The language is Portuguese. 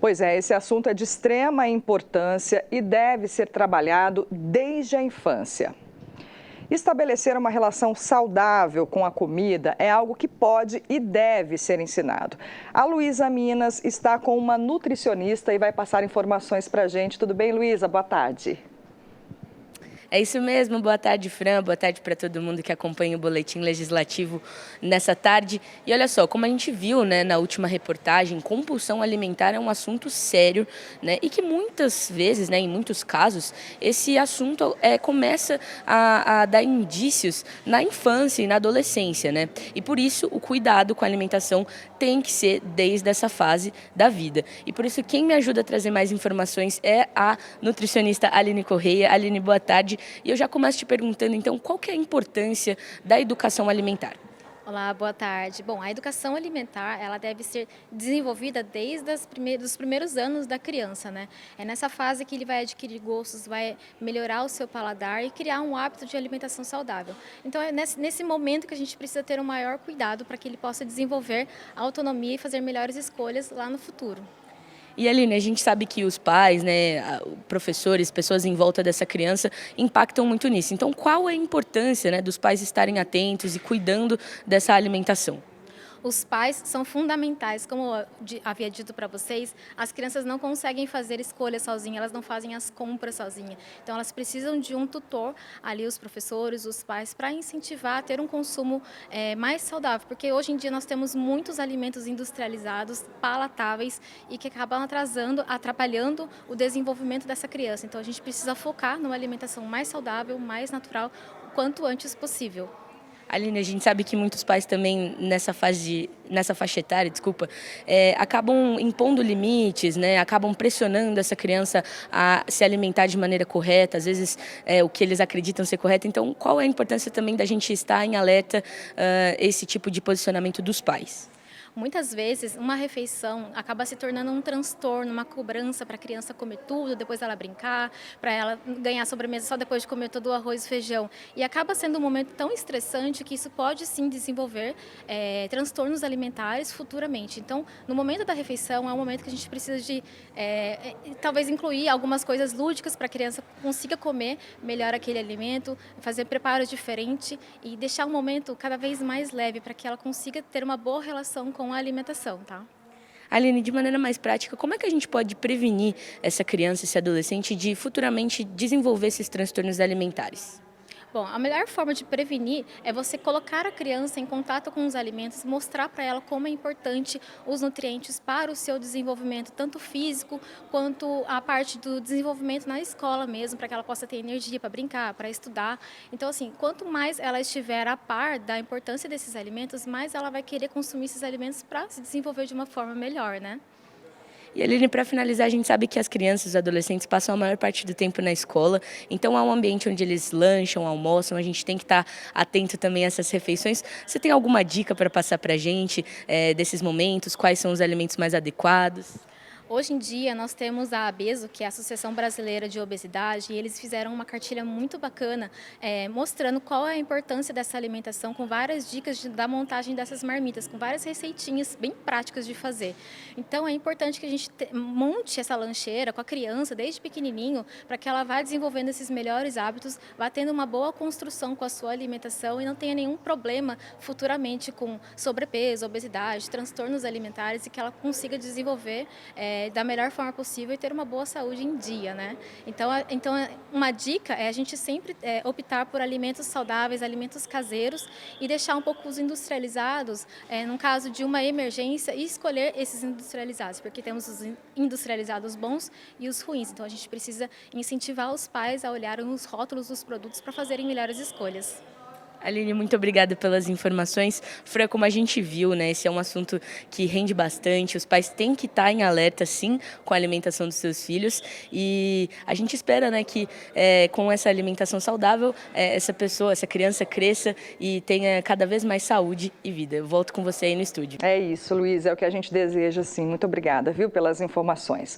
Pois é, esse assunto é de extrema importância e deve ser trabalhado desde a infância. Estabelecer uma relação saudável com a comida é algo que pode e deve ser ensinado. A Luísa Minas está com uma nutricionista e vai passar informações para a gente. Tudo bem, Luísa? Boa tarde. É isso mesmo, boa tarde, Fran, boa tarde para todo mundo que acompanha o Boletim Legislativo nessa tarde. E olha só, como a gente viu, né, na última reportagem, compulsão alimentar é um assunto sério, né, e que muitas vezes, né, em muitos casos, esse assunto começa a dar indícios na infância e na adolescência, né, e por isso o cuidado com a alimentação tem que ser desde essa fase da vida. E por isso quem me ajuda a trazer mais informações é a nutricionista Aline Correia. Aline, boa tarde. E eu já começo te perguntando, então, qual que é a importância da educação alimentar? Olá, boa tarde. Bom, a educação alimentar, ela deve ser desenvolvida desde os primeiros anos da criança, né? É nessa fase que ele vai adquirir gostos, vai melhorar o seu paladar e criar um hábito de alimentação saudável. Então, é nesse momento que a gente precisa ter um maior cuidado para que ele possa desenvolver a autonomia e fazer melhores escolhas lá no futuro. E Aline, a gente sabe que os pais, né, professores, pessoas em volta dessa criança impactam muito nisso. Então, qual é a importância, né, dos pais estarem atentos e cuidando dessa alimentação? Os pais são fundamentais, como eu havia dito para vocês, as crianças não conseguem fazer escolhas sozinhas, elas não fazem as compras sozinhas. Então elas precisam de um tutor, ali os professores, os pais, para incentivar a ter um consumo mais saudável, porque hoje em dia nós temos muitos alimentos industrializados, palatáveis e que acabam atrapalhando o desenvolvimento dessa criança. Então a gente precisa focar numa alimentação mais saudável, mais natural, o quanto antes possível. Aline, a gente sabe que muitos pais também nessa faixa etária, acabam impondo limites, né? Acabam pressionando essa criança a se alimentar de maneira correta, às vezes o que eles acreditam ser correto. Então, qual é a importância também da gente estar em alerta esse tipo de posicionamento dos pais? Muitas vezes, uma refeição acaba se tornando um transtorno, uma cobrança para a criança comer tudo, depois ela brincar, para ela ganhar sobremesa só depois de comer todo o arroz e feijão. E acaba sendo um momento tão estressante que isso pode sim desenvolver transtornos alimentares futuramente. Então, no momento da refeição, é um momento que a gente precisa de talvez incluir algumas coisas lúdicas para a criança consiga comer melhor aquele alimento, fazer preparos diferentes e deixar um momento cada vez mais leve para que ela consiga ter uma boa relação com a alimentação, tá? Aline, de maneira mais prática, como é que a gente pode prevenir essa criança, esse adolescente de futuramente desenvolver esses transtornos alimentares? Bom, a melhor forma de prevenir é você colocar a criança em contato com os alimentos, mostrar para ela como é importante os nutrientes para o seu desenvolvimento, tanto físico quanto a parte do desenvolvimento na escola mesmo, para que ela possa ter energia para brincar, para estudar. Então, assim, quanto mais ela estiver a par da importância desses alimentos, mais ela vai querer consumir esses alimentos para se desenvolver de uma forma melhor, né? E, Aline, para finalizar, a gente sabe que as crianças e os adolescentes passam a maior parte do tempo na escola, então há um ambiente onde eles lancham, almoçam, a gente tem que estar atento também a essas refeições. Você tem alguma dica para passar para a gente desses momentos? Quais são os alimentos mais adequados? Hoje em dia nós temos a ABESO, que é a Associação Brasileira de Obesidade, e eles fizeram uma cartilha muito bacana mostrando qual é a importância dessa alimentação, com várias dicas da montagem dessas marmitas, com várias receitinhas bem práticas de fazer. Então é importante que a gente monte essa lancheira com a criança desde pequenininho, para que ela vá desenvolvendo esses melhores hábitos, vá tendo uma boa construção com a sua alimentação e não tenha nenhum problema futuramente com sobrepeso, obesidade, transtornos alimentares, e que ela consiga desenvolver da melhor forma possível e ter uma boa saúde em dia, né? Então uma dica é a gente sempre optar por alimentos saudáveis, alimentos caseiros e deixar um pouco os industrializados, no caso de uma emergência, e escolher esses industrializados, porque temos os industrializados bons e os ruins. Então a gente precisa incentivar os pais a olharem os rótulos dos produtos para fazerem melhores escolhas. Aline, muito obrigada pelas informações. Fran, como a gente viu, né, esse é um assunto que rende bastante, os pais têm que estar em alerta, sim, com a alimentação dos seus filhos, e a gente espera, né, que com essa alimentação saudável, essa criança cresça e tenha cada vez mais saúde e vida. Eu volto com você aí no estúdio. É isso, Luiz, é o que a gente deseja, sim. Muito obrigada, viu, pelas informações.